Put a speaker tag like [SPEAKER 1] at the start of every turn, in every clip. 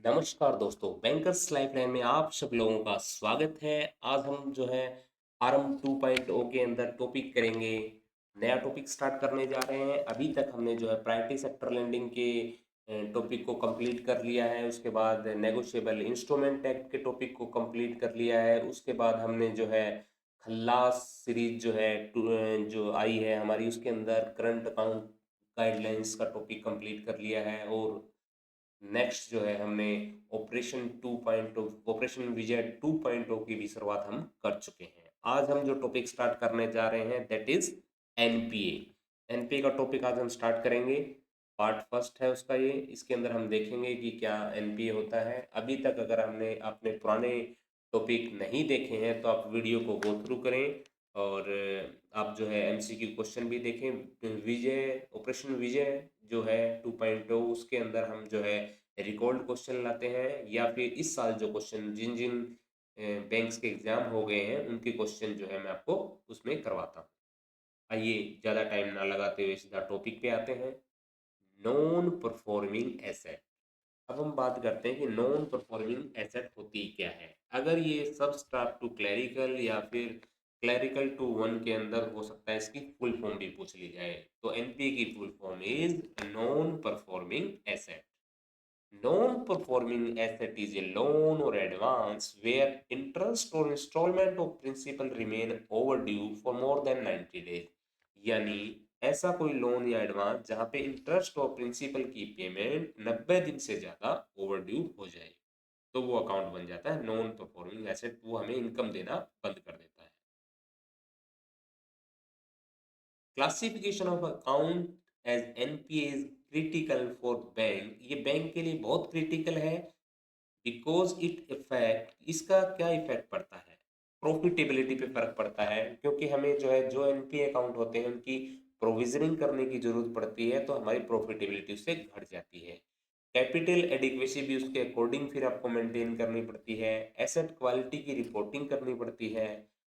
[SPEAKER 1] नमस्कार दोस्तों, bankers lifeline में आप सब लोगों का स्वागत है। आज हम जो है आरएम 2.0 के अंदर टॉपिक करेंगे। नया टॉपिक स्टार्ट करने जा रहे हैं। अभी तक हमने जो है प्रायोरिटी सेक्टर लेंडिंग के टॉपिक को कंप्लीट कर लिया है। उसके बाद नेगोशिएबल इंस्ट्रूमेंट एक्ट के टॉपिक को कंप्लीट कर लिया है। उसके बाद हमने जो है खल्लास सीरीज जो है जो आई है हमारी, उसके अंदर करंट अकाउंट गाइडलाइंस का टॉपिक कंप्लीट कर लिया है। और नेक्स्ट जो है हमने ऑपरेशन विजय 2.0 की भी शुरुआत हम कर चुके हैं। आज हम जो टॉपिक स्टार्ट करने जा रहे हैं दैट इज एनपीए। एनपीए का टॉपिक आज हम स्टार्ट करेंगे। पार्ट फर्स्ट है उसका ये। इसके अंदर हम देखेंगे कि क्या एनपीए होता है। अभी तक अगर हमने अपने पुराने टॉपिक नहीं देखे हैं तो आप वीडियो को गो थ्रू करें और आप जो है एमसीक्यू क्वेश्चन भी देखें। विजय ऑपरेशन विजय जो है 2.0 उसके अंदर हम जो है रिकॉर्ड क्वेश्चन लाते हैं, या फिर इस साल जो क्वेश्चन जिन जिन बैंक्स के एग्जाम हो गए हैं उनके क्वेश्चन जो है मैं आपको उसमें करवाता हूँ। आइए ज़्यादा टाइम ना लगाते हुए सीधा टॉपिक पे आते हैं। Non performing asset. अब हम बात करते हैं कि नॉन परफॉर्मिंग एसेट होती क्या है। अगर ये सबस्ट्रैक्ट टू क्लैरिकल या फिर क्लैरिकल टू वन के अंदर हो सकता है इसकी फुल फॉर्म भी पूछ ली जाए, तो एनपीए की full form is non performing asset. Non-performing asset is a loan or advance where interest or installment of principal remain overdue for more than 90 days। यानी ऐसा कोई लोन या एडवांस जहां पे इंटरेस्ट और प्रिंसिपल की पेमेंट 90 दिन से ज्यादा ओवरड्यू हो जाए तो वो अकाउंट बन जाता है नॉन परफॉर्मिंग एसेट। वो हमें इनकम देना बंद कर देता है। Classification of account as NPA is critical for bank. ये बैंक के लिए बहुत क्रिटिकल है बिकॉज इट इफेक्ट, इसका क्या इफेक्ट पड़ता है, प्रॉफिटेबिलिटी पे फर्क पड़ता है। क्योंकि हमें जो है जो एनपीए अकाउंट होते हैं उनकी प्रोविजनिंग करने की जरूरत पड़ती है तो हमारी प्रॉफिटेबिलिटी उससे घट जाती है। कैपिटल एडिक्वेसी भी उसके अकॉर्डिंग फिर आपको मेंटेन करनी पड़ती है। एसेट क्वालिटी की रिपोर्टिंग करनी पड़ती है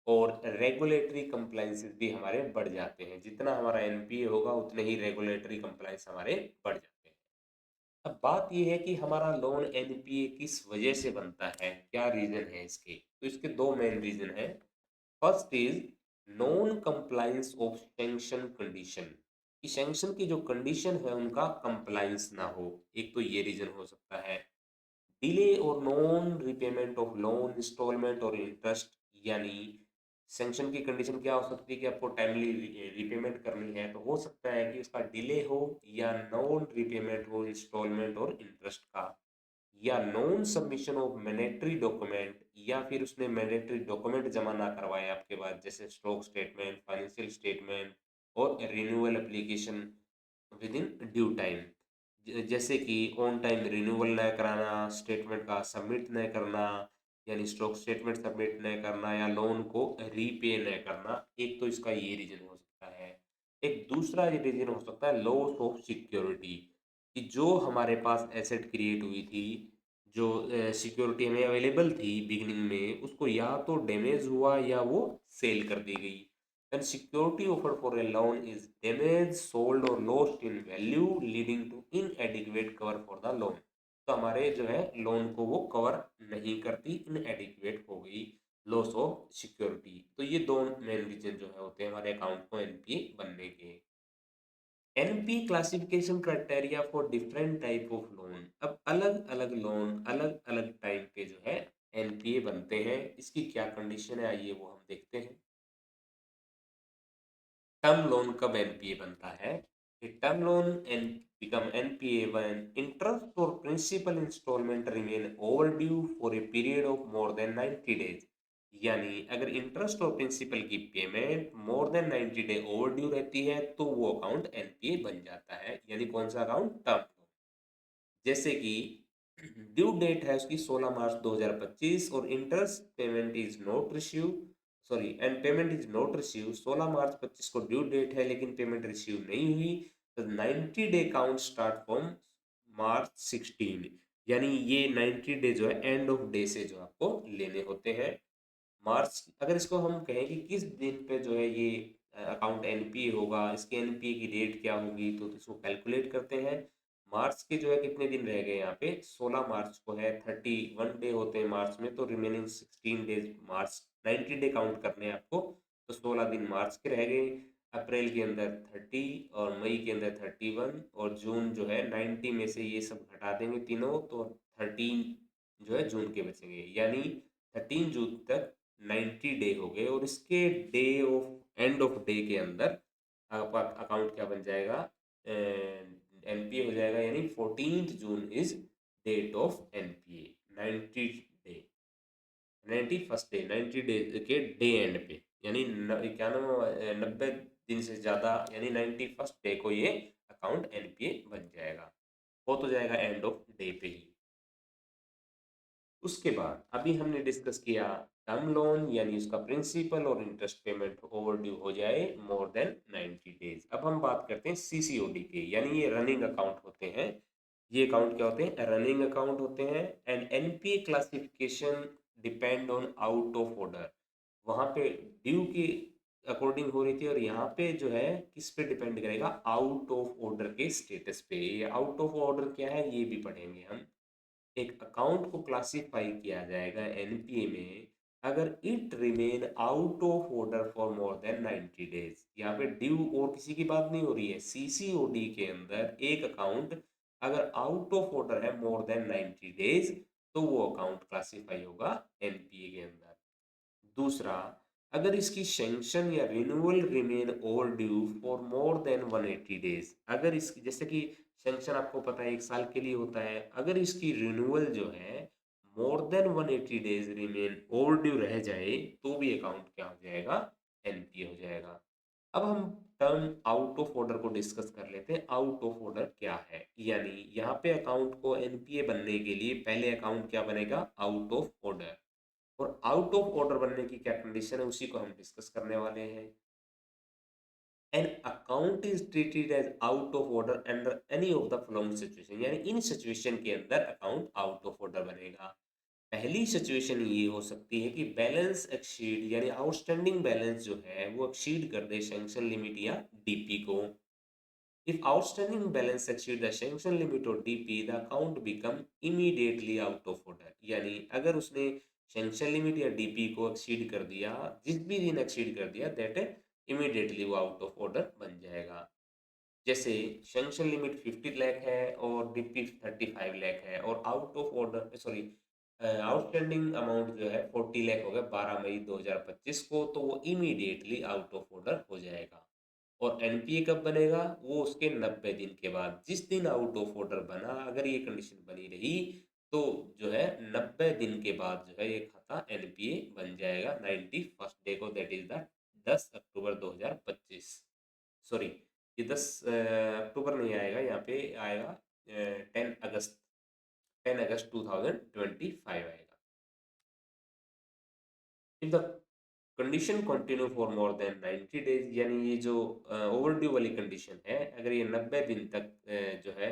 [SPEAKER 1] और रेगुलेटरी कंप्लायंसेस भी हमारे बढ़ जाते हैं। जितना हमारा एनपीए होगा उतने ही रेगुलेटरी कंप्लायंस हमारे बढ़ जाते हैं। अब बात यह है कि हमारा लोन एनपीए किस वजह से बनता है, क्या रीजन है इसके। तो इसके दो मेन रीजन है। First is non compliance of sanction condition, कि सैंक्शन की जो कंडीशन है उनका कंप्लायंस ना हो। एक तो ये रीजन हो सकता है। डिले और non repayment of loan installment और इंटरेस्ट, यानी सैंक्शन की कंडीशन क्या हो सकती है कि आपको टाइमली रिपेमेंट करनी है तो हो सकता है कि उसका डिले हो, या नॉन रिपेमेंट हो इंस्टॉलमेंट और इंटरेस्ट का, या non submission of mandatory document, या फिर उसने मैंडेटरी डॉक्यूमेंट जमा ना करवाए आपके पास, जैसे स्टॉक स्टेटमेंट, फाइनेंशियल स्टेटमेंट और renewal application with in due time. जैसे कि ऑन टाइम रिन्यूअल न कराना, स्टेटमेंट का सबमिट न करना, यानी स्टॉक स्टेटमेंट सबमिट न करना, या लोन को रीपे न करना। एक तो इसका ये रीजन हो सकता है। एक दूसरा ये रीजन हो सकता है लॉस ऑफ सिक्योरिटी, कि जो हमारे पास एसेट क्रिएट हुई थी, जो सिक्योरिटी हमें अवेलेबल थी बिगिनिंग में, उसको या तो डैमेज हुआ या वो सेल कर दी गई। When security offered for a loan is damaged, sold or lost in value, leading to inadequate cover for the loan। तो हमारे जो है लोन को वो कवर नहीं करती, इनएडिक्वेट हो गई, लॉस ऑफ सिक्योरिटी। तो ये दो मेन रीजन जो है होते हैं हमारे अकाउंट को एनपीए बनने के। NPA classification criteria for different type of loan. अब अलग अलग लोन अलग अलग टाइप के जो है एनपीए बनते हैं। इसकी क्या कंडीशन है आइए वो हम देखते हैं। टर्म लोन कब एनपीए बनता है? Term loan an become NPA when interest और principal instalment remain overdue for a period of more than 90 days. यानी अगर इंटरेस्ट और प्रिंसिपल की payment more than 90 day overdue रहती है तो वो अकाउंट एनपीए बन जाता है। यानी कौन सा अकाउंट? Term loan. जैसे कि ड्यू डेट है उसकी 16 मार्च 2025 और interest payment is not receive, sorry and payment is not receive. 16 मार्च 25 को ड्यू डेट है लेकिन पेमेंट रिसीव नहीं हुई, तो 90 day count start from March 16। यानी ये 90 डे जो है एंड ऑफ डे से जो आपको लेने होते हैं। मार्च, अगर इसको हम कहें कि किस दिन पे जो है ये अकाउंट एनपीए होगा, इसके एनपीए की डेट क्या होगी, तो इसको कैलकुलेट करते हैं। मार्च के जो है कितने दिन रह गए यहाँ पे, 16 मार्च को है, 31 डे होते हैं मार्च में, तो रिमेनिंग 16 डेज मार्च, 90 डे काउंट करने हैं आपको, तो 16 दिन मार्च के रह गए। अप्रैल के अंदर 30 और मई के अंदर 31 और जून जो है 90 में से ये सब घटा देंगे तीनों, तो 13 जो है जून के बचेंगे, यानी 13 जून तक 90 डे हो गए। और इसके day of end of day के अंदर आपका अकाउंट क्या बन जाएगा, एनपीए हो जाएगा, यानी 14 June is date of NPA, 90 day, 91st day, 90 day के डे एंड पे, यानी 90 दिन से ज़्यादा, यानी 91st डे को ये अकाउंट एनपीए बन जाएगा, हो तो जाएगा एंड ऑफ डे पे ही। उसके बाद अभी हमने डिस्कस किया टर्म लोन, यानी उसका प्रिंसिपल और इंटरेस्ट पेमेंट ओवरड्यू हो जाए मोर देन 90 डेज। अब हम बात करते हैं सीसीओडी के, यानी ये रनिंग अकाउंट होते हैं। ये अकाउंट क्या होते हैं, रनिंग अकाउंट होते हैं। And NPA classification depend on out of order, वहां पे ड्यू की अकॉर्डिंग हो रही थी, और यहाँ पे जो है किस पे डिपेंड करेगा, आउट ऑफ ऑर्डर के स्टेटस पे। ये आउट ऑफ ऑर्डर क्या है ये भी पढ़ेंगे हम। एक अकाउंट को क्लासिफाई किया जाएगा एनपीए में अगर it remain out of order for more than 90 days. यहाँ पे ड्यू और किसी की बात नहीं हो रही है, सीसीओडी के अंदर एक अकाउंट अगर आउट ऑफ ऑर्डर है मोर देन 90 डेज, तो वो अकाउंट क्लासिफाई होगा एनपीए के अंदर। दूसरा, अगर इसकी सैंक्शन या renewal remain over due for more then 180 days, अगर इसकी जैसे कि सैंक्शन आपको पता है 1 साल के लिए होता है, अगर इसकी रिन्यूअल जो है more than 180 days remain over due रह जाए, तो भी अकाउंट क्या हो जाएगा, एनपीए हो जाएगा। अब हम टर्म आउट ऑफ ऑर्डर को डिस्कस कर लेते हैं। आउट ऑफ ऑर्डर क्या है, यानी यहाँ पे अकाउंट को एनपीए बनने के लिए पहले अकाउंट क्या बनेगा, आउट ऑफ ऑर्डर। और आउट ऑफ ऑर्डर बनने की क्या कंडीशन है, उसी को हम डिस्कस करने वाले हैं। An account is treated as out of order under any of the following situation, यानी इन सिचुएशन के अंदर अकाउंट आउट ऑफ ऑर्डर बनेगा। पहली सिचुएशन ये हो सकती है कि बैलेंस एक्सीड, यानी आउटस्टैंडिंग बैलेंस जो है वो एक्सीड कर दे सैंक्शन लिमिट या डीपी को। If outstanding balance exceed the sanction limit or DP, the account become immediately out of order। यानी अगर उसने सैंक्शन लिमिट या डीपी को एक्सीड कर दिया, जिस भी दिन एक्सीड कर दिया, दैट इमीडिएटली वो आउट ऑफ ऑर्डर बन जाएगा। जैसे सैंक्शन लिमिट 50 लाख है और डीपी 35 लाख है, और out of order sorry outstanding amount जो है 40 लाख हो गया 12 मई 2025 को, तो वो इमीडिएटली आउट ऑफ ऑर्डर हो जाएगा। और एनपीए कब बनेगा, वो उसके 90 दिन के बाद, जिस दिन आउट ऑफ ऑर्डर बना अगर ये कंडीशन बनी रही, तो जो है 90 दिन के बाद जो है ये खाता एनपीए बन जाएगा 91st डे को, that is the 10 October 2025। Sorry, ये 10 अक्टूबर नहीं आएगा, यहाँ पे आएगा 10 अगस्त, 10 अगस्त 2025 आएगा। If the condition continue for more than 90 days, यानी ये जो ओवरड्यू वाली कंडीशन है, अगर ये 90 दिन तक जो है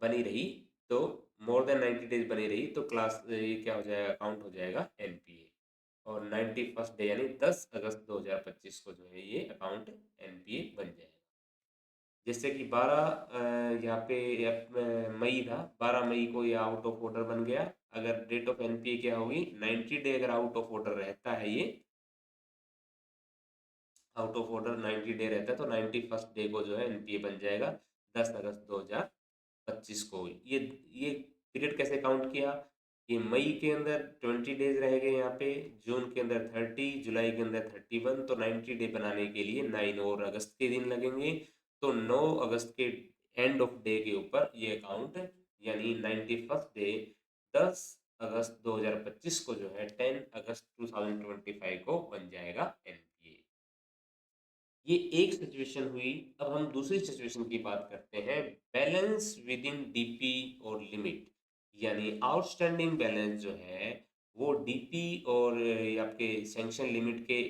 [SPEAKER 1] बनी रही, तो मोर देन 90 डेज बनी रही, तो क्लास ये क्या हो जाएगा, अकाउंट हो जाएगा एनपीए। और 91st डे यानी 10 अगस्त 2025 को जो है ये अकाउंट एनपीए बन जाएगा। जैसे कि 12 यहाँ पे मई था, 12 मई को ये आउट ऑफ ऑर्डर बन गया। अगर डेट ऑफ एनपीए क्या होगी, 90 डे अगर आउट ऑफ ऑर्डर रहता है, ये आउट ऑफ ऑर्डर 90 डे रहता है, तो 91st डे को जो है एनपीए बन जाएगा 10 अगस्त 2025 को। ये पीरियड कैसे काउंट किया, ये मई के अंदर 20 डेज रह गए यहाँ पे, जून के अंदर 30, जुलाई के अंदर 31, तो 90 डे बनाने के लिए 9 और अगस्त के दिन लगेंगे। तो 9 अगस्त के एंड ऑफ डे के ऊपर ये अकाउंट, यानी 91st डे 10 अगस्त 2025 को जो है 10 अगस्त 2025 को बन जाएगा एनपीए। ये एक सिचुएशन हुई। अब हम दूसरी सिचुएशन की बात करते हैं, बैलेंस विद इन डीपी और लिमिट, यानी आउटस्टैंडिंग बैलेंस जो है वो डीपी और आपके सैंक्शन लिमिट के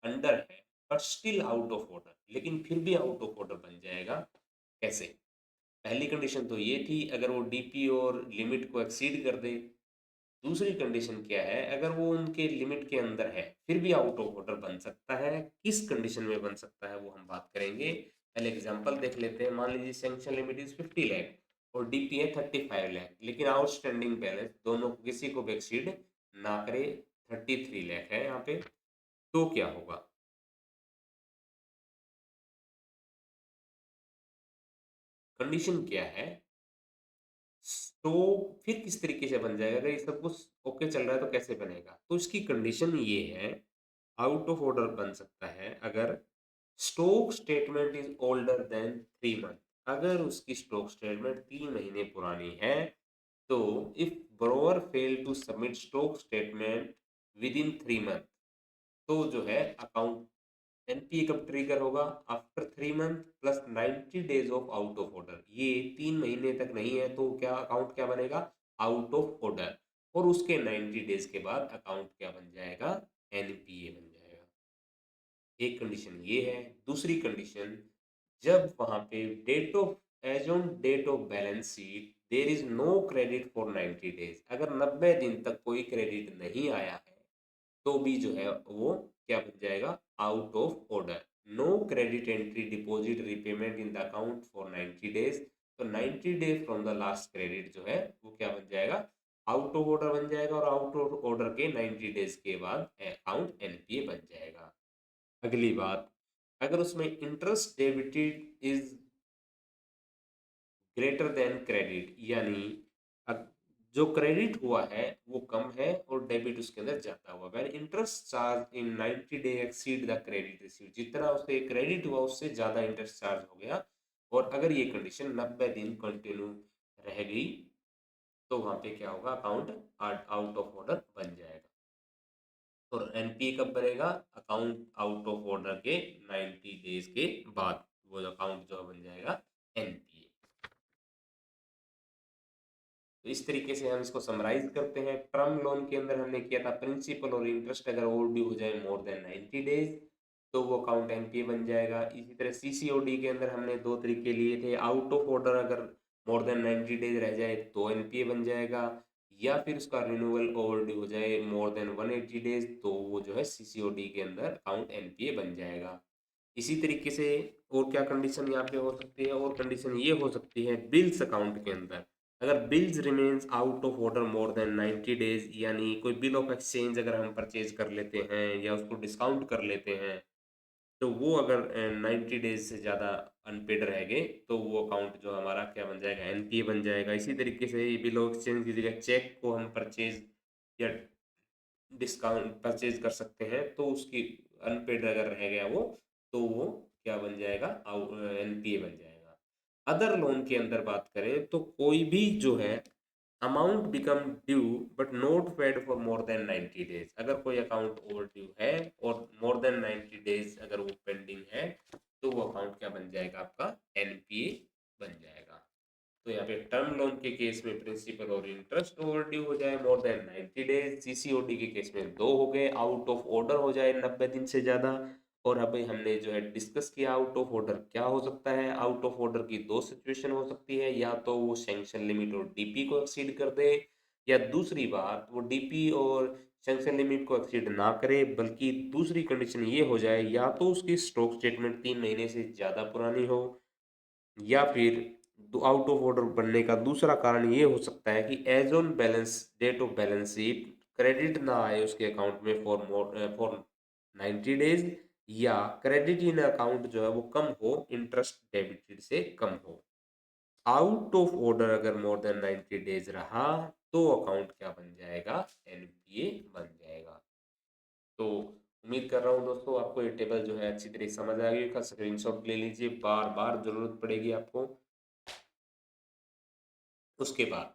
[SPEAKER 1] अंडर है, but still out of order, लेकिन फिर भी आउट ऑफ ऑर्डर बन जाएगा। कैसे, पहली कंडीशन तो ये थी अगर वो डीपी और लिमिट को एक्सीड कर दे। दूसरी कंडीशन क्या है, अगर वो उनके लिमिट के अंदर है फिर भी आउट ऑफ ऑर्डर बन सकता है। किस कंडीशन में बन सकता है वो हम बात करेंगे। पहले एग्जांपल देख लेते हैं। मान लीजिए सैंक्शन लिमिट इज 50 लाख और डीपी है 35 लाख, लेकिन आउटस्टैंडिंग बैलेंस दोनों किसी को भी एक्सीड ना करे, 33 लाख है यहाँ पे। तो क्या होगा? कंडीशन क्या है? तो फिर किस तरीके से बन जाएगा? अगर ये सब कुछ ओके चल रहा है तो कैसे बनेगा? तो इसकी कंडीशन ये है, आउट ऑफ ऑर्डर बन सकता है अगर stock statement is older than 3 month. अगर उसकी स्टॉक स्टेटमेंट 3 महीने पुरानी है, तो if borrower fail to submit stock statement within 3 month, तो जो है अकाउंट एनपीए कब ट्रिगर होगा? After 3 month plus 90 days of out of order. ये 3 महीने तक नहीं है तो क्या अकाउंट क्या बनेगा? Out of order. और उसके 90 डेज के बाद अकाउंट क्या बन जाएगा? एनपीए बन जाएगा। एक कंडीशन ये है। दूसरी कंडीशन, जब वहां पे date of as on date of balance sheet there is no credit for 90 days, अगर 90 दिन तक कोई क्रेडिट नहीं आया है, तो भी जो है वो क्या बन जाएगा? Out of order. No credit entry deposit repayment in the account for 90 days, तो 90 days from the last credit जो है वो क्या बन जाएगा? आउट ऑफ ऑर्डर बन जाएगा। और आउट ऑफ ऑर्डर के 90 डेज के बाद अकाउंट एनपीए बन जाएगा। अगली बात, अगर उसमें interest debited is greater then credit, यानी जो क्रेडिट हुआ है वो कम है और डेबिट उसके अंदर ज्यादा हुआ। When interest charge in 90 day exceed the credit receive, जितना उसे क्रेडिट हुआ उससे ज्यादा इंटरेस्ट चार्ज हो गया, और अगर ये कंडीशन 90 दिन कंटिन्यू रह गई, तो वहां पे क्या होगा? अकाउंट आउट ऑफ ऑर्डर बन जाएगा। और एनपीए कब बनेगा? अकाउंट आउट ऑफ ऑर्डर के 90 डेज के बाद वो अकाउंट जो बन जाएगा एनपीए। तो इस तरीके से हम इसको समराइज करते हैं। टर्म लोन के अंदर हमने किया था प्रिंसिपल और इंटरेस्ट अगर ओवर ड्यू हो जाए मोर देन 90 डेज, तो वो अकाउंट एनपीए बन जाएगा। इसी तरह सीसीओडी के अंदर हमने दो तरीके लिए थे। आउट ऑफ ऑर्डर अगर मोर देन 90 डेज रह जाए तो एनपीए बन जाएगा, या फिर उसका रिन्यूअल ओवर ड्यू हो जाए मोर देन 180 डेज, तो वो जो है सीसीओडी के अंदर अकाउंट एनपीए बन जाएगा। इसी तरीके से और क्या कंडीशन यहाँ पे हो सकती है? और कंडीशन ये हो सकती है बिल्स अकाउंट के अंदर, अगर bills remains out of order more than 90 days, यानी कोई बिल ऑफ एक्सचेंज अगर हम परचेज कर लेते हैं या उसको डिस्काउंट कर लेते हैं, तो वो अगर 90 डेज से ज़्यादा अनपेड रह गए, तो वो अकाउंट जो हमारा क्या बन जाएगा? एनपीए बन जाएगा। इसी तरीके से बिल ऑफ एक्सचेंज की जगह चेक को हम परचेज या डिस्काउंट परचेज कर सकते हैं, तो उसकी अनपेड अगर रह गया वो, तो वो क्या बन जाएगा? एनपीए बन जाएगा। अदर लोन के अंदर बात करें तो कोई भी जो है amount become due but not paid for more than 90 days, अगर कोई अकाउंट ओवर ड्यू है और मोर देन 90 डेज अगर वो पेंडिंग है, तो वो अकाउंट क्या बन जाएगा? आपका एनपीए बन जाएगा। तो यहाँ पे टर्म लोन के केस में प्रिंसिपल और इंटरेस्ट ओवर ड्यू हो जाए मोर देन 90 डेज, सीसीओडी के केस में दो हो गए, आउट ऑफ ऑर्डर हो जाए 90 दिन से ज्यादा। और अभी हमने जो है डिस्कस किया आउट ऑफ ऑर्डर क्या हो सकता है। आउट ऑफ ऑर्डर की दो सिचुएशन हो सकती है, या तो वो सैंक्शन लिमिट और डीपी को एक्सीड कर दे, या दूसरी बात वो डीपी और सैंक्शन लिमिट को एक्सीड ना करे, बल्कि दूसरी कंडीशन ये हो जाए या तो उसकी स्टॉक स्टेटमेंट 3 महीने से ज्यादा पुरानी हो, या फिर आउट ऑफ ऑर्डर बनने का दूसरा कारण ये हो सकता है कि as on balance date of balance sheet credit ना आए उसके अकाउंट में फॉर 90 डेज, या क्रेडिट इन अकाउंट जो है वो कम हो, इंटरेस्ट डेबिटेड से कम हो। आउट ऑफ ऑर्डर अगर मोर देन 90 डेज रहा, तो अकाउंट क्या बन जाएगा? एनपीए बन जाएगा। तो उम्मीद कर रहा हूँ दोस्तों आपको ये टेबल जो है अच्छी तरह समझ आ गई। का स्क्रीनशॉट ले लीजिए, बार बार जरूरत पड़ेगी आपको। उसके बाद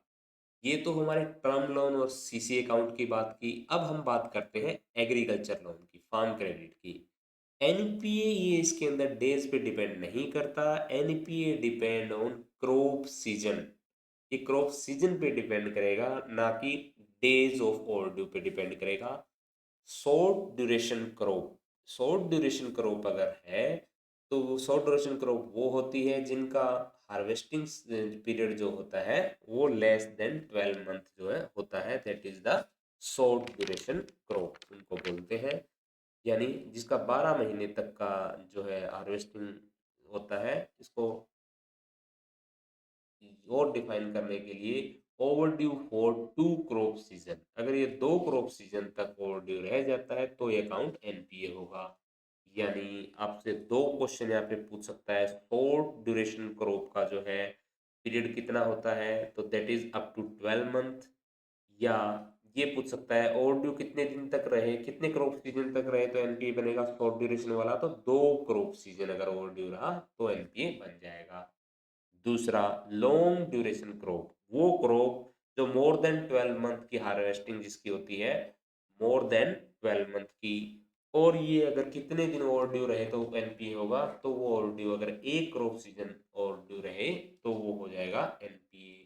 [SPEAKER 1] ये तो हमारे टर्म लोन और सीसी अकाउंट की बात की। अब हम बात करते हैं एग्रीकल्चर लोन की, फार्म क्रेडिट की। एनपीए ये इसके अंदर डेज पे डिपेंड नहीं करता। NPA depend on crop season. ये क्रॉप सीजन पे डिपेंड करेगा, ना कि डेज ऑफ ओवरड्यू पे डिपेंड करेगा। Short duration crop, short duration crop अगर है, तो शॉर्ट ड्यूरेशन क्रॉप वो होती है जिनका हार्वेस्टिंग पीरियड जो होता है वो लेस देन 12 मंथ जो है होता है, that is the short duration crop उनको बोलते हैं। यानी जिसका 12 महीने तक का जो है हार्वेस्टिंग होता है इसको और डिफाइन करने के लिए, ओवरड्यू फॉर 2 क्रॉप सीजन। अगर ये 2 क्रॉप सीजन तक ओवरड्यू रह जाता है तो ये अकाउंट एनपीए होगा। यानी आपसे 2 क्वेश्चन यहाँ पे पूछ सकता है। शॉर्ट ड्यूरेशन क्रॉप का जो है पीरियड कितना होता है, तो that is up to 12 month. या ये पूछ सकता है ओवरड्यू कितने दिन तक रहे, कितने क्रॉप सीजन तक रहे तो एनपीए बनेगा शॉर्ट ड्यूरेशन वाला, तो 2 क्रॉप सीजन अगर ओवरड्यू रहा तो एनपीए बन जाएगा। दूसरा, लॉन्ग ड्यूरेशन क्रॉप, वो क्रॉप जो मोर देन 12 मंथ की हार्वेस्टिंग जिसकी होती है, मोर देन 12 मंथ की, और ये अगर कितने दिन ओवरड्यू रहे तो एनपीए होगा, तो वो ओवरड्यू अगर एक क्रॉप सीजन ओवरड्यू रहे तो वो हो जाएगा एनपीए।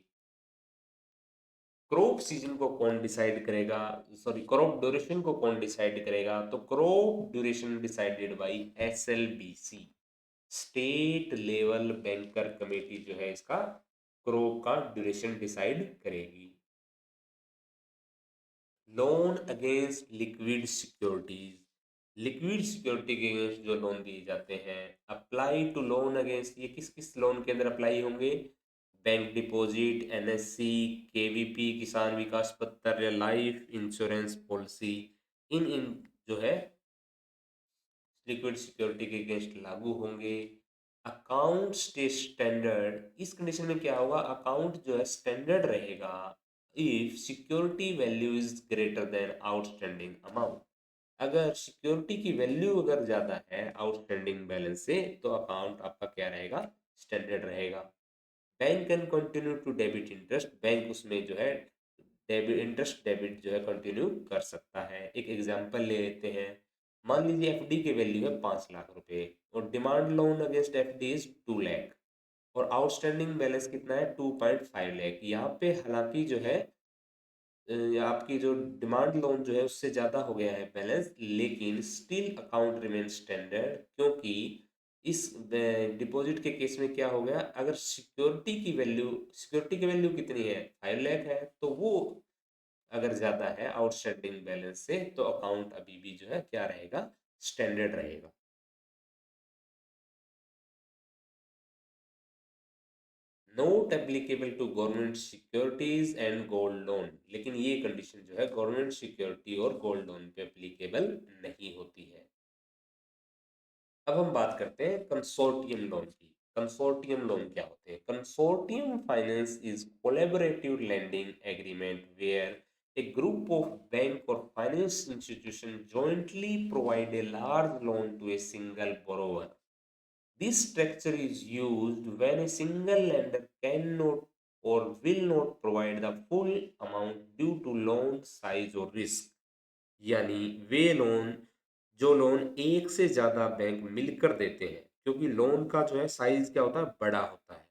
[SPEAKER 1] क्रॉप सीजन को कौन डिसाइड करेगा, सॉरी क्रॉप ड्यूरेशन को कौन डिसाइड करेगा, तो crop duration decided by SLBC, state level banker committee जो है इसका क्रॉप का ड्यूरेशन डिसाइड करेगी। Loan against liquid securities, liquid security के अगेंस्ट जो लोन दिए जाते हैं, अप्लाई टू लोन अगेंस्ट, ये किस किस लोन के अंदर अप्लाई होंगे, बैंक डिपॉजिट, एनएससी, केवीपी, किसान विकास पत्र या लाइफ इंश्योरेंस पॉलिसी, इन जो है लिक्विड सिक्योरिटी के अगेंस्ट लागू होंगे। अकाउंट स्टे स्टैंडर्ड, इस कंडीशन में क्या होगा, अकाउंट जो है स्टैंडर्ड रहेगा if security value is greater then outstanding amount. अगर सिक्योरिटी की वैल्यू अगर ज्यादा है आउटस्टैंडिंग बैलेंस से तो अकाउंट आपका क्या रहेगा, स्टैंडर्ड रहेगा। Bank can continue to debit interest, bank उसमें जो है डेबिट इंटरेस्ट डेबिट जो है कंटिन्यू कर सकता है। एक एग्जांपल ले लेते हैं, मान लीजिए एफडी की वैल्यू है 5 लाख रुपए और demand loan against FD is 2 lakh और आउटस्टैंडिंग बैलेंस कितना है 2.5 लाख। यहाँ पे हालांकि जो है आपकी जो डिमांड लोन जो है उससे ज़्यादा हो गया है बैलेंस, लेकिन स्टिल अकाउंट रिमेन स्टैंडर्ड, क्योंकि इस डिपॉजिट के केस में क्या हो गया, अगर सिक्योरिटी की वैल्यू कितनी है 5 लाख है, तो वो अगर ज़्यादा है आउटस्टैंडिंग बैलेंस से तो अकाउंट अभी भी जो है क्या रहेगा, स्टैंडर्ड रहेगा। Not applicable to government securities and gold loan, लेकिन ये कंडीशन जो है गवर्नमेंट सिक्योरिटी और गोल्ड लोन पे एप्लीकेबल नहीं होती है। अब हम बात करते हैं कंसोर्टियम लोन की। कंसोर्टियम लोन क्या होते हैं, consortium finance is collaborative lending agreement where a group of bank or finance institution jointly provide a large loan to a single borrower. This structure is used when a single lender cannot or will not provide the full amount due to loan size or risk। यानी वे loan जो loan एक से ज्यादा bank मिलकर देते हैं, क्योंकि loan का जो है साइज क्या होता है, बड़ा होता है,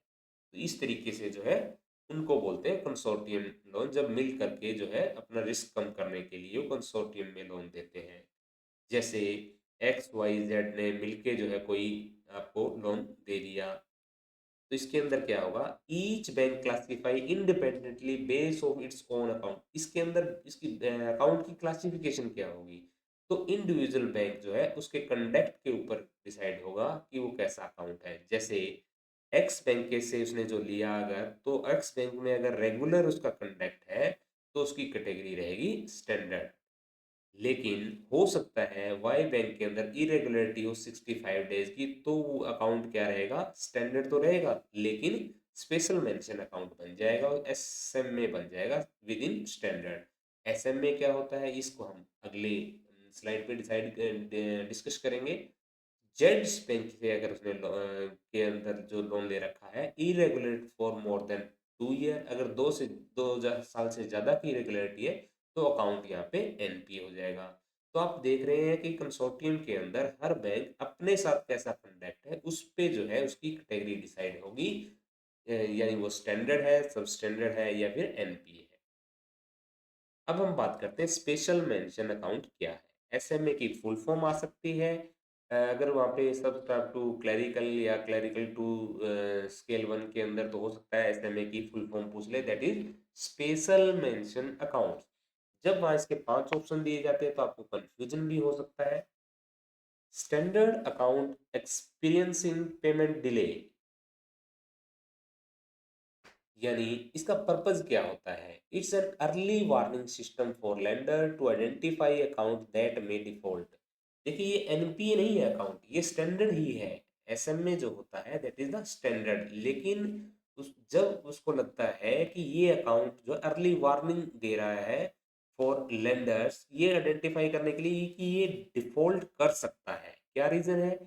[SPEAKER 1] तो इस तरीके से जो है उनको बोलते हैं कंसोर्टियम लोन। जब मिल करके जो है अपना रिस्क कम करने के लिए वो कंसोर्टियम में लोन देते हैं। जैसे एक्स वाई जेड ने मिलके जो है कोई आपको लोन दे दिया, तो इसके अंदर क्या होगा, each bank classify independently base of its own account, इसके अंदर इसकी अकाउंट की क्लासिफिकेशन क्या होगी, तो इंडिविजुअल बैंक जो है उसके कंडक्ट के ऊपर डिसाइड होगा कि वो कैसा अकाउंट है। जैसे एक्स बैंक के से उसने जो लिया अगर, तो एक्स बैंक में अगर रेगुलर उसका कंडक्ट है तो उसकी कैटेगरी रहेगी स्टैंडर्ड। लेकिन हो सकता है वाई बैंक के अंदर इरेगुलरिटी हो 65 डेज की, तो वो अकाउंट क्या रहेगा, स्टैंडर्ड तो रहेगा लेकिन स्पेशल मेंशन अकाउंट बन जाएगा और एसएमए बन जाएगा विद इन स्टैंडर्ड। एसएमए क्या होता है इसको हम अगले स्लाइड पे डिस्कस करेंगे। जेड्स बैंक से अगर उसने के अंदर जो लोन ले रखा है irregular for more then 2 year, अगर 2 साल से ज्यादा की इरेगुलरिटी है तो अकाउंट यहाँ पे एनपी हो जाएगा। तो आप देख रहे हैं कि कंसोर्टियम के अंदर हर बैंक अपने साथ कैसा कंडक्ट है उस पे जो है उसकी कैटेगरी डिसाइड होगी, यानी वो स्टैंडर्ड है, सब स्टैंडर्ड है या फिर एनपी है। अब हम बात करते हैं स्पेशल मेंशन अकाउंट क्या है। एसएमए की फुल फॉर्म आ सकती है, अगर वहाँ पे सब्सक्राइब टू क्लरिकल या क्लरिकल टू स्केल 1 के अंदर तो हो सकता है एसएमए की फुल फॉर्म पूछ ले, that is special mention account. जब वहाँ इसके 5 ऑप्शन दिए जाते हैं तो आपको कंफ्यूजन भी हो सकता है। Standard account experiencing payment delay, यानी इसका पर्पज क्या होता है? It's an early warning system for lender to identify account that may default. देखिए ये एनपीए नहीं है अकाउंट, ये स्टैंडर्ड ही है। एसएमए जो होता है दैट इज द स्टैंडर्ड, लेकिन जब उसको लगता है कि ये अकाउंट जो अर्ली वार्निंग दे रहा है फॉर लेंडर्स, ये आइडेंटिफाई करने के लिए कि ये डिफॉल्ट कर सकता है, क्या रीजन है?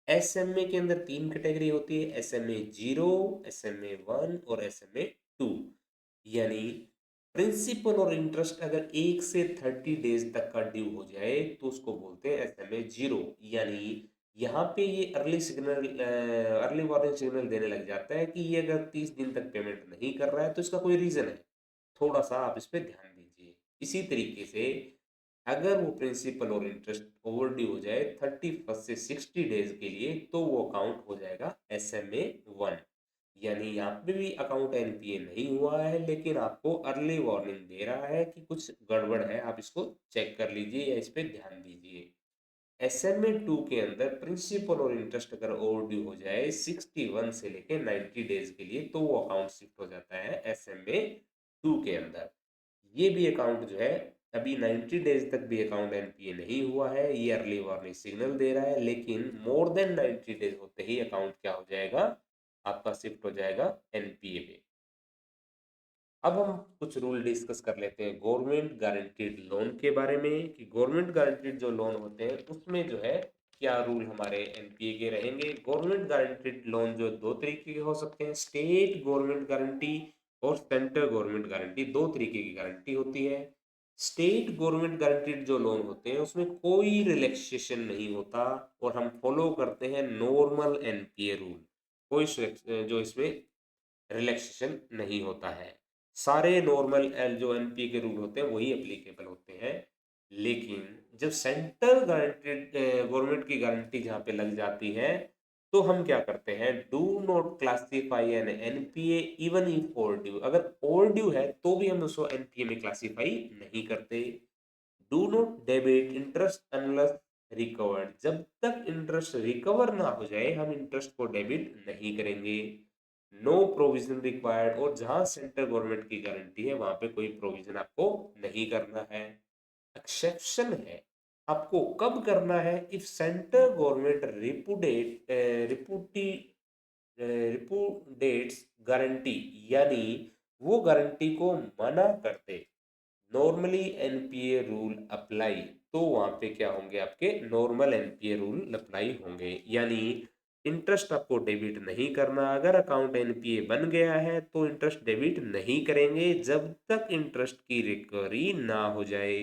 [SPEAKER 1] एसएमए के अंदर तीन कैटेगरी होती है, एसएमए 0, एसएमए 1 और एसएमए 2। यानी प्रिंसिपल और इंटरेस्ट अगर 1 से 30 डेज तक का ड्यू हो जाए तो उसको बोलते हैं एसएमए 0। यानी यहाँ पे ये अर्ली वार्निंग सिग्नल देने लग जाता है कि ये अगर 30 दिन तक पेमेंट नहीं कर रहा है तो इसका कोई रीजन है, थोड़ा सा आप इस पे ध्यान दीजिए। इसी तरीके से अगर वो प्रिंसिपल और इंटरेस्ट ओवर ड्यू हो जाए 31 से 60 डेज के लिए तो वो अकाउंट हो जाएगा एसएमए 1। यानी यहाँ पे भी अकाउंट एनपीए नहीं हुआ है, लेकिन आपको अर्ली वार्निंग दे रहा है कि कुछ गड़बड़ है, आप इसको चेक कर लीजिए या इस पे ध्यान दीजिए। एसएमए 2 के अंदर प्रिंसिपल और इंटरेस्ट अगर ओवर ड्यू हो जाए 61 से लेके 90 डेज के लिए तो वो अकाउंट शिफ्ट हो जाता है एसएमए 2 के अंदर। ये भी अकाउंट जो है अभी 90 डेज तक भी अकाउंट एनपीए नहीं हुआ है, ये अर्ली वार्निंग सिग्नल दे रहा है, लेकिन मोर देन 90 डेज होते ही अकाउंट क्या हो जाएगा, आपका शिफ्ट हो जाएगा एनपीए पे। अब हम कुछ रूल डिस्कस कर लेते हैं गवर्नमेंट गारंटीड लोन के बारे में, कि गवर्नमेंट गारंटीड जो लोन होते हैं उसमें जो है क्या रूल हमारे एनपीए के रहेंगे। गवर्नमेंट गारंटीड लोन जो दो तरीके के हो सकते हैं, स्टेट गवर्नमेंट गारंटी और सेंट्रल गवर्नमेंट गारंटी, दो तरीके की गारंटी होती है। स्टेट गवर्नमेंट गारंटीड जो लोन होते हैं उसमें कोई रिलैक्सेशन नहीं होता और हम फॉलो करते हैं नॉर्मल एनपीए रूल, कोई जो इसमें रिलैक्सेशन नहीं होता है। सारे नॉर्मल जो एनपीए के रूल होते हैं वही एप्लीकेबल होते हैं। लेकिन जब सेंट्रल गारंटीड गवर्नमेंट की गारंटी जहाँ पे लग जाती है तो हम क्या करते हैं, do not classify an NPA even if over due. अगर ओवर ड्यू है तो भी हम उसको एनपीए में क्लासीफाई नहीं करते। Do not debit interest unless recovered, जब तक इंटरेस्ट रिकवर ना हो जाए हम इंटरेस्ट को डेबिट नहीं करेंगे। नो प्रोविजन रिक्वायर्ड, और जहां सेंट्रल गवर्नमेंट की गारंटी है वहां पे कोई प्रोविजन आपको नहीं करना है। एक्सेप्शन है, आपको कब करना है, इफ सेंट्रल गवर्नमेंट रिपुडेट्स गारंटी, यानी वो गारंटी को मना कर दे। नॉर्मली एनपीए रूल अप्लाई, तो वहां पे क्या होंगे, आपके नॉर्मल एनपीए रूल अप्लाई होंगे। यानी इंटरेस्ट आपको डेबिट नहीं करना, अगर अकाउंट एनपीए बन गया है तो इंटरेस्ट डेबिट नहीं करेंगे जब तक इंटरेस्ट की रिकवरी ना हो जाए।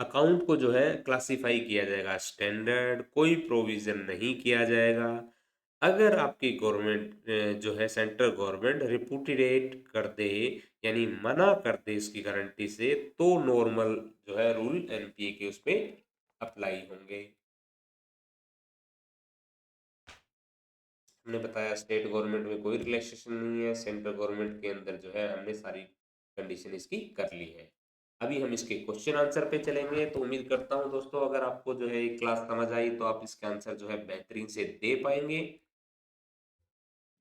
[SPEAKER 1] अकाउंट को जो है क्लासिफाई किया जाएगा स्टैंडर्ड, कोई प्रोविजन नहीं किया जाएगा। अगर आपकी गवर्नमेंट जो है सेंट्रल गवर्नमेंट रिपुटेट कर दे, यानी मना कर दे इसकी गारंटी से, तो नॉर्मल जो है रूल एनपीए के उस पे अप्लाई होंगे। हमने बताया स्टेट गवर्नमेंट में कोई रिलैक्सेशन नहीं है, सेंट्रल गवर्नमेंट के अंदर जो है हमने सारी कंडीशन इसकी कर ली है। अभी हम इसके क्वेश्चन आंसर पे चलेंगे। तो उम्मीद करता हूँ दोस्तों अगर आपको जो है क्लास समझ आई तो आप इसके आंसर जो है बेहतरीन से दे पाएंगे।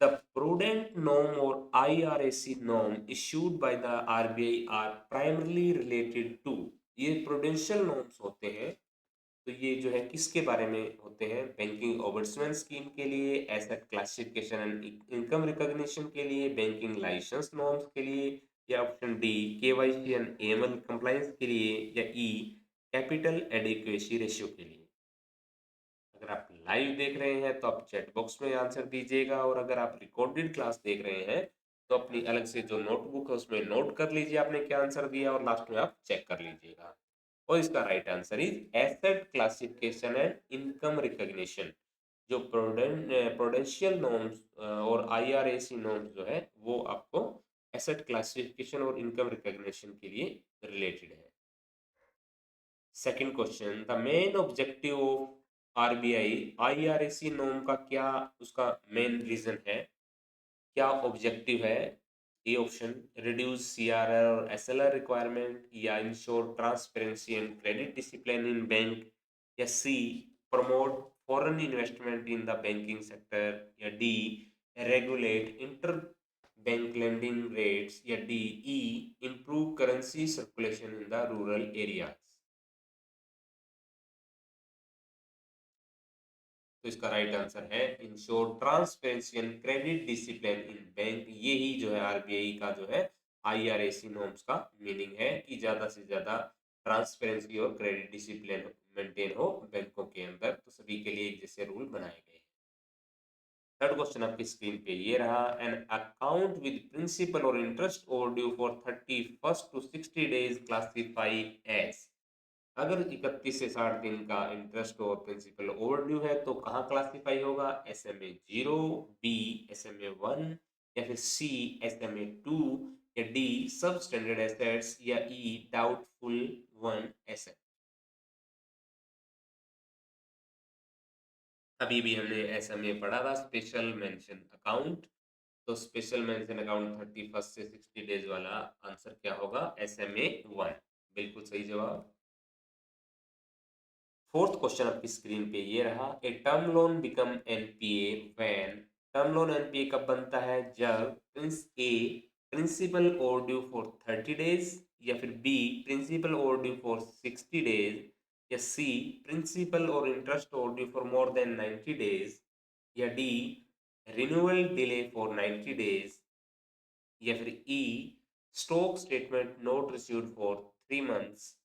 [SPEAKER 1] The prudent norm or IRAC norm issued by the RBI are primarily related to, ये प्रूडेंशियल नॉर्म्स होते हैं तो ये जो है किसके बारे में होते हैं, बैंकिंग ओबर्समेंट स्कीम के लिए, asset classification and income recognition के लिए, बैंकिंग लाइसेंस नॉर्म्स के लिए, या option D KYC and AML compliance के लिए, या ई कैपिटल एडिक्वेसी रेशियो के लिए। अगर आप लाइव देख रहे हैं तो आप चैट बॉक्स में आंसर दीजिएगा, और अगर आप रिकॉर्डेड क्लास देख रहे हैं तो अपनी अलग से जो नोटबुक है उसमें नोट कर लीजिए आपने क्या आंसर दिया, और लास्ट में आप चेक कर लीजिएगा। और इसका right answer is asset classification and income recognition. जो प्रोडेंशियल नॉर्म्स और आईआरएसी नॉर्म्स जो है वो आपको एसेट क्लासिफिकेशन और इनकम रिकॉग्निशन के लिए रिलेटेड है। Second question, the main objective of RBI, IRAC norm का क्या उसका मेन रीजन है, क्या ऑब्जेक्टिव है? ए ऑप्शन रिड्यूस सीआरआर और एसएलआर रिक्वायरमेंट, या ensure transparency and credit discipline in bank, या सी promote foreign investment in the banking sector, या D regulate inter bank lending rates, या D E improve currency circulation in the rural areas. तो इसका right answer है ensure transparency and credit discipline in bank. ये ही जो है RBI का जो है आईआरएसी नॉर्म्स का मीनिंग है कि ज्यादा से ज्यादा ट्रांसपेरेंसी और क्रेडिट डिसिप्लिन मेंटेन हो बैंकों के अंदर, तो सभी के लिए एक जैसे रूल बनाए गए। थर्ड क्वेश्चन आपकी स्क्रीन पे ये रहा, एन अकाउंट विद प्रिंसिपल और interest over due for 31st to 60 days classify as. अगर 31 से 60 दिन का इंटरेस्ट और प्रिंसिपल ओवर ड्यू है तो कहाँ क्लासिफाई होगा? SMA 0, बी SMA 1, या फिर सी SMA 2, या डी सब स्टैंडर्ड एसेट्स, या ई डाउटफुल 1 एसेट। अभी भी हमने SMA पढ़ा था, स्पेशल मेंशन अकाउंट। तो स्पेशल मेंशन अकाउंट 31 से 60 डेज वाला आंसर क्या होगा? SMA 1, बिल्कुल सही जवाब। फोर्थ क्वेश्चन आपकी स्क्रीन पे ये रहा, A term loan become NPA when. Term loan NPA कब बनता है? जब A principal over due for 30 days, या फिर B principal over due for 60 days, या सी प्रिंसिपल और interest over due for more than 90 days, या D renewal delay for 90 days, या फिर E stock statement not received for 3 months.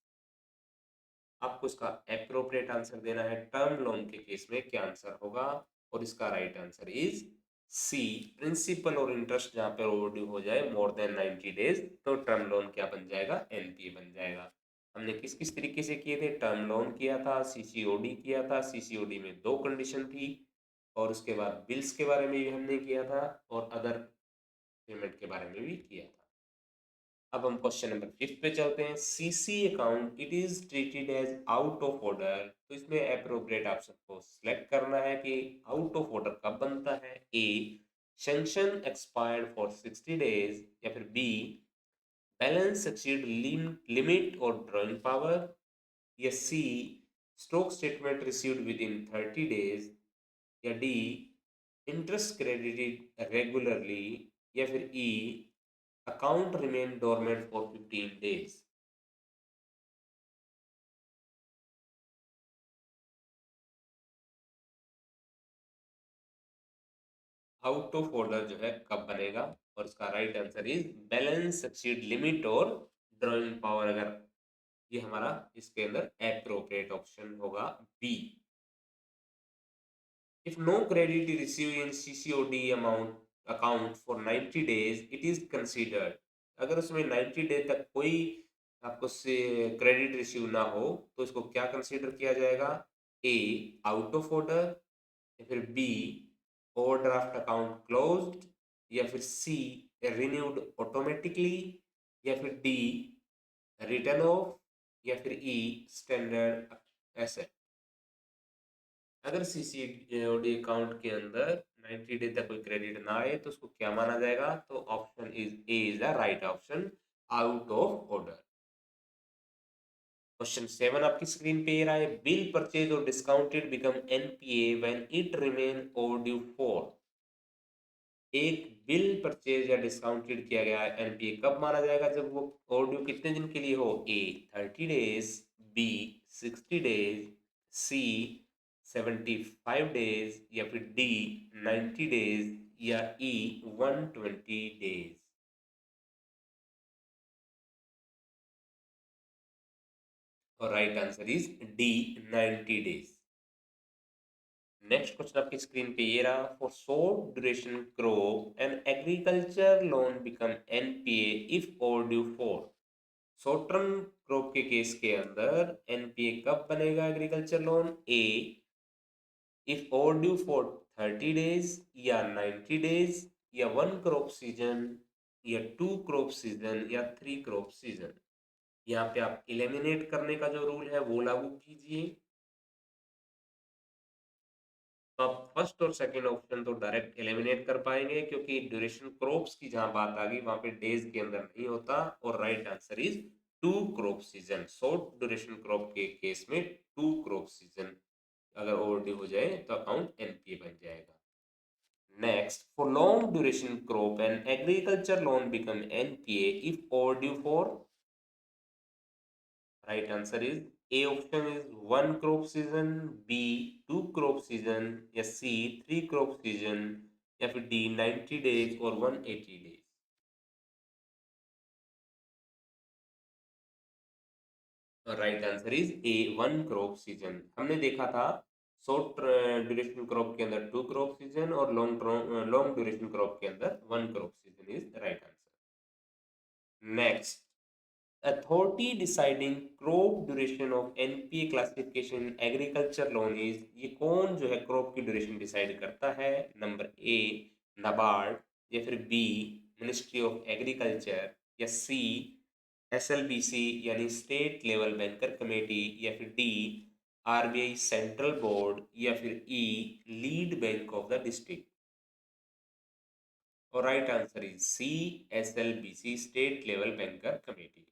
[SPEAKER 1] आपको इसका appropriate answer देना है। टर्म लोन के केस में क्या आंसर होगा? और इसका right answer is C principal और इंटरेस्ट जहां पर ओवरड्यू हो जाए मोर देन 90 डेज, तो टर्म लोन क्या बन जाएगा? एनपीए बन जाएगा। हमने किस किस तरीके से किए थे? टर्म लोन किया था, सीसीओडी किया था। सीसीओडी में 2 कंडीशन थी, और उसके बाद बिल्स के बारे में भी हमने किया था, और अदर पेमेंट के बारे में भी किया था। अब हम क्वेश्चन नंबर 5 पे चलते हैं। CC account it is treated as out of order, तो इसमें अप्रोप्रिएट ऑप्शन को सिलेक्ट करना है कि आउट ऑफ ऑर्डर कब बनता है। A sanction expired for 60 days, या फिर बी बैलेंस एक्सीड लिमिट और ड्राइंग पावर, या C stock statement received within 30 days, या डी इंटरेस्ट क्रेडिटेड रेगुलरली, या फिर E account remain dormant for 15 days. Out of order जो है कब बनेगा? और इसका right answer is balance exceed limit और ड्राइंग पावर। अगर ये हमारा इसके अंदर एप्रोप्रिएट ऑप्शन होगा B. If no credit receive in CCOD amount account for 90 days it is considered. अगर उसमें 90 डेज तक कोई आपको से क्रेडिट रिसीव ना हो तो इसको क्या कंसीडर किया जाएगा? ए आउट ऑफ ऑर्डर, या फिर बी ओवरड्राफ्ट अकाउंट क्लोज्ड, या फिर सी रिन्यूड ऑटोमेटिकली, या फिर डी रिटर्न ऑफ, या फिर ई स्टैंडर्ड एसेट। अगर सीसीओडी अकाउंट के अंदर 90 डे तक कोई क्रेडिट ना आए तो उसको क्या माना जाएगा? तो option is a is the right option, out of order. Question 7 आपकी स्क्रीन पे ये रहा है, बिल परचेज और discounted become NPA when it remain overdue for. एक बिल परचेज या डिस्काउंटेड किया गया एनपीए कब माना जाएगा? जब वो ओवरड्यू कितने दिन के लिए हो। ए 30 डेज, बी 60 डेज, सी 75 डेज, या फिर डी 90 डेज, या ई 120 डेज। और right answer is D 90 days. Next question आपकी स्क्रीन पे ये रहा, for short duration crop an agriculture loan become NPA if overdue for. Short term crop के केस के अंदर एनपीए कब बनेगा agriculture loan? A if overdue for 30 days, या 90 डेज, या 1 क्रॉप सीजन, या 2 क्रॉप सीजन, या 3 क्रॉप सीजन। यहाँ पे आप इलिमिनेट करने का जो रूल है वो लागू कीजिए। तो आप फर्स्ट और सेकंड ऑप्शन तो डायरेक्ट एलिमिनेट कर पाएंगे, क्योंकि ड्यूरेशन क्रॉप्स की जहां बात आ गई वहां पे डेज के अंदर नहीं होता। और right answer is 2 crop season. Short duration crop के केस में 2 क्रॉप सीजन अगर ओवरड्यू हो जाए तो अकाउंट एनपीए बन जाएगा। Next, for long duration crop and agriculture loan become NPA if overdue for, right answer is A option is 1 crop season, B 2 crop season, या C 3 crop season, या फिर D 90 days और 180 days. Right answer is A 1 crop season. हमने देखा था short duration crop के अंदर 2 crop season और लॉन्ग ड्यूरेशन क्रॉप के अंदर 1 crop season is right answer. Next, authority deciding crop duration of NPA classification agriculture loan is, ये कौन जो है क्रॉप की ड्यूरेशन डिसाइड करता है? नंबर ए नाबार्ड, या फिर बी मिनिस्ट्री ऑफ एग्रीकल्चर, या सी एसएलबीसी यानी स्टेट लेवल बैंकर कमेटी, या फिर डी आरबीआई सेंट्रल बोर्ड, या फिर E lead bank of the district. और right answer is C SLBC state level banker committee.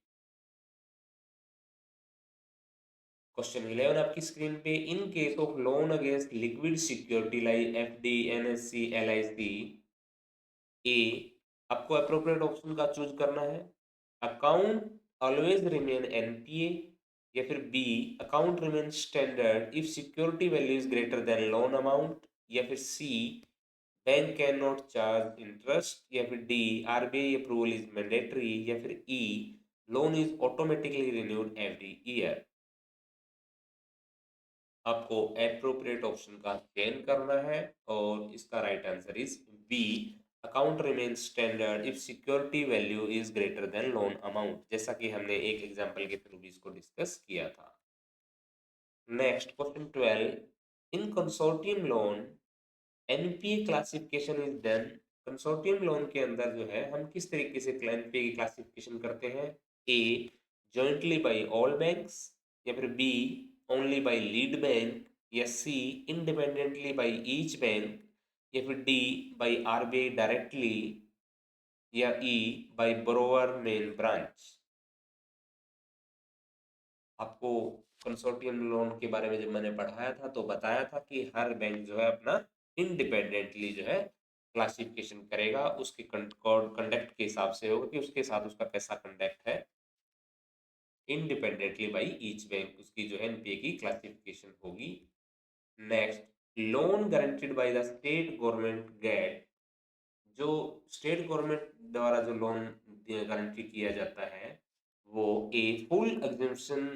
[SPEAKER 1] Question 11 आपकी स्क्रीन पे, in case of loan against liquid security like FD NSC LIC, ए आपको appropriate option का choose करना है, account always remain NPA, या फिर B account remain standard if security value is greater than loan amount, या फिर C bank can not charge interest, या फिर D RBI approval is mandatory, या फिर E loan is automatically renewed every year. आपको appropriate option का चयन करना है और इसका right answer is B account remain standard if security value is greater than loan amount, जैसा कि हमने एक एग्जांपल के थ्रू भी इसको डिस्कस किया था। Next question 12, in consortium loan NPA classification is done, consortium loan के अंदर जो है हम किस तरीके से एनपीए की क्लासिफिकेशन करते हैं? A jointly by all banks, या फिर B only by lead bank, या C independently by each bank, या फिर डी बाय आरबीआई डायरेक्टली, या E by borrower main branch. आपको कंसोर्टियम लोन के बारे में जब मैंने पढ़ाया था तो बताया था कि हर बैंक जो है अपना इंडिपेंडेंटली जो है क्लासिफिकेशन करेगा, उसके कंडक्ट के हिसाब से होगा कि उसके साथ उसका कैसा कंडक्ट है। इंडिपेंडेंटली बाई ईच बैंक उसकी जो है एनपीए की क्लासिफिकेशन होगी। Next, loan guaranteed by the state government get, जो स्टेट गवर्नमेंट द्वारा जो लोन गारंटी किया जाता है वो A full exemption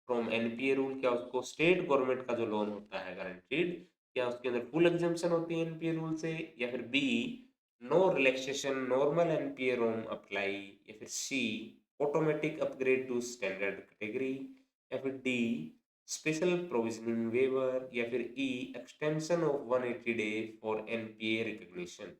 [SPEAKER 1] from NPA rule, क्या उसको स्टेट गवर्नमेंट का जो लोन होता है गारंटीड, क्या उसके अंदर फुल एग्जम्पशन होती है एनपीए रूल से, या फिर B no relaxation normal NPA loan apply, या फिर C automatic upgrade to standard category, या फिर डी स्पेशल प्रोविजनिंग वेवर, या फिर E extension of 180 day for NPA recognition.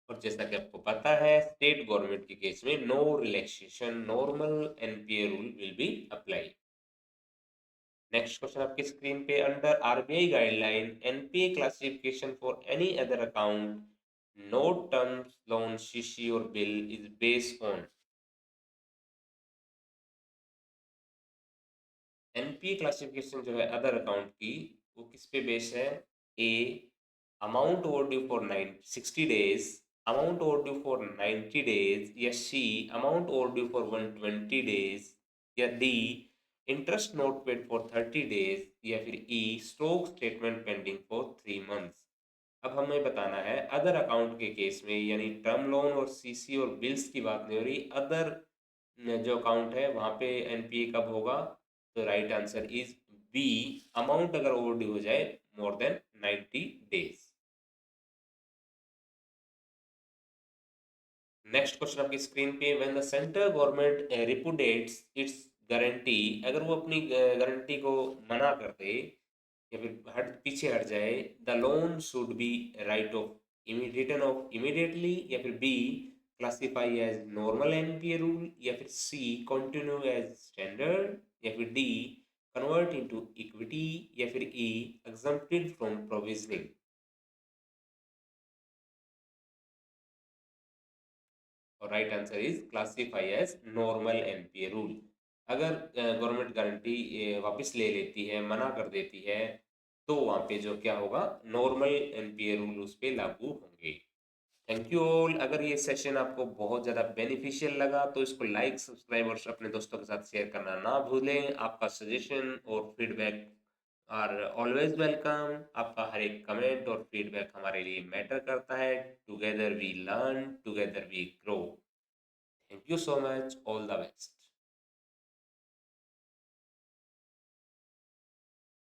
[SPEAKER 1] और जैसा कि आपको पता है स्टेट गवर्नमेंट के केस में no relaxation normal NPA rule will be apply. Next question आपकी स्क्रीन पे, under RBI guideline NPA classification for any other account no terms loan CC और bill is based on, NPA classification जो है other account की वो किस पे base है? A amount overdue for 60 days, amount overdue for 90 days, या C amount overdue for 120 days, या D interest not paid for 30 days, या फिर E stock statement pending for 3 months. अब हमें बताना है अदर अकाउंट के केस में, यानी टर्म लोन और सीसी और बिल्स की बात नहीं हो रही, अदर जो अकाउंट है वहां पे एनपीए कब होगा? तो right answer is B amount अगर ओवरड्यू हो जाए more than 90 days. Next question आपकी स्क्रीन पे, when the central government repudiates its guarantee, अगर वो अपनी गारंटी को मना कर दे या फिर हट पीछे हट जाए, the loan should be write off written off immediately, या फिर B classify as normal NPA rule, या फिर सी कंटिन्यू एज स्टैंडर्ड, या फिर डी कन्वर्ट इनटू इक्विटी, या फिर ई एग्जम्प्टेड फ्रॉम प्रोविजनिंग। और right answer is classify as normal NPA rule. अगर गवर्नमेंट गारंटी वापस ले लेती है, मना कर देती है, तो वहाँ पे जो क्या होगा, नॉर्मल एनपीए रूल उस पे लागू होंगे। Thank you all. अगर ये सेशन आपको बहुत ज़्यादा बेनिफिशियल लगा तो इसको लाइक, सब्सक्राइब और अपने दोस्तों के साथ शेयर करना ना भूलें। आपका सजेशन और फीडबैक आर ऑलवेज वेलकम। आपका हर एक कमेंट और फीडबैक हमारे लिए मैटर करता है। Together we learn, together we grow. Thank you so much, all the best.